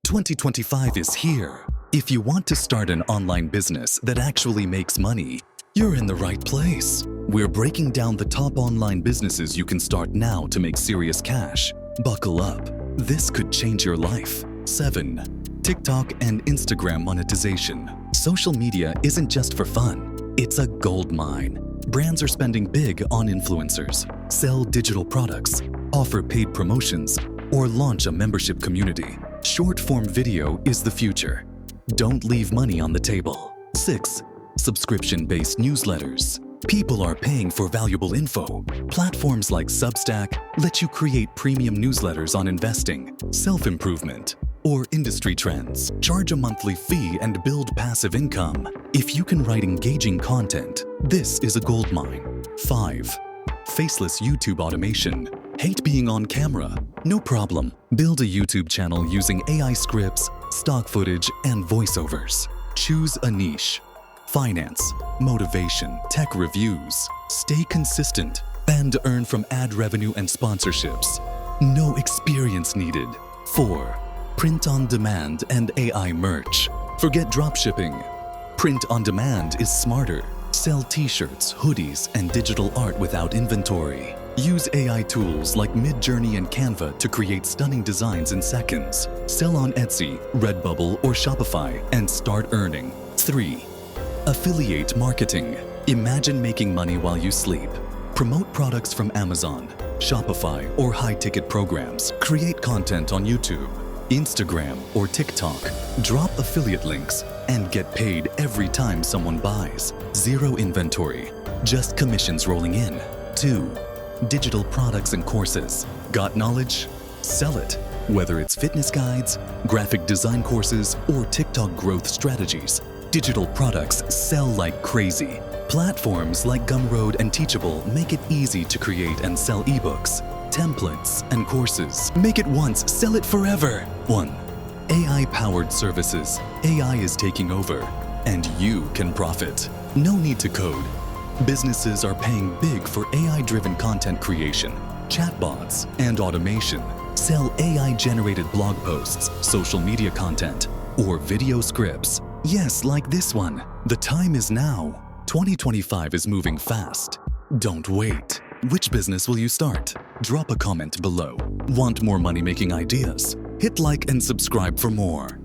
2025 is here. If you want to start an online business that actually makes money, you're in the right place. We're breaking down the top online businesses you can start now to make serious cash. Buckle up. This could change your life. 7. TikTok and Instagram monetization. Social media isn't just for fun. It's a gold mine. Brands are spending big on influencers, sell digital products, offer paid promotions, or launch a membership community. Short-form video is the future. Don't leave money on the table. 6. Subscription-based newsletters. People are paying for valuable info. Platforms like Substack let you create premium newsletters on investing, self-improvement, or industry trends. Charge a monthly fee and build passive income. If you can write engaging content, this is a gold mine. 5. Faceless YouTube Automation. Hate being on camera? No problem. Build a YouTube channel using AI scripts, stock footage, and voiceovers. Choose a niche. Finance, motivation, tech reviews. Stay consistent and earn from ad revenue and sponsorships. No experience needed. 4. Print on demand and AI merch. Forget dropshipping. Print on demand is smarter. Sell t-shirts, hoodies, and digital art without inventory. Use AI tools like Midjourney and Canva to create stunning designs in seconds. Sell on Etsy, Redbubble, or Shopify and start earning. 3. Affiliate marketing. Imagine making money while you sleep. Promote products from Amazon, Shopify, or high-ticket programs. Create content on YouTube, Instagram, or TikTok. Drop affiliate links and get paid every time someone buys. Zero inventory, just commissions rolling in. 2. Digital products and courses. Got knowledge? Sell it. Whether it's fitness guides, graphic design courses, or TikTok growth strategies, digital products sell like crazy. Platforms like Gumroad and Teachable make it easy to create and sell ebooks, templates, and courses. Make it once, sell it forever. 1. AI-powered services. AI is taking over, and you can profit. No need to code. Businesses are paying big for AI-driven content creation, chatbots, and automation. Sell AI-generated blog posts, social media content, or video scripts. Yes, like this one. The time is now. 2025 is moving fast. Don't wait. Which business will you start? Drop a comment below. Want more money-making ideas? Hit like and subscribe for more.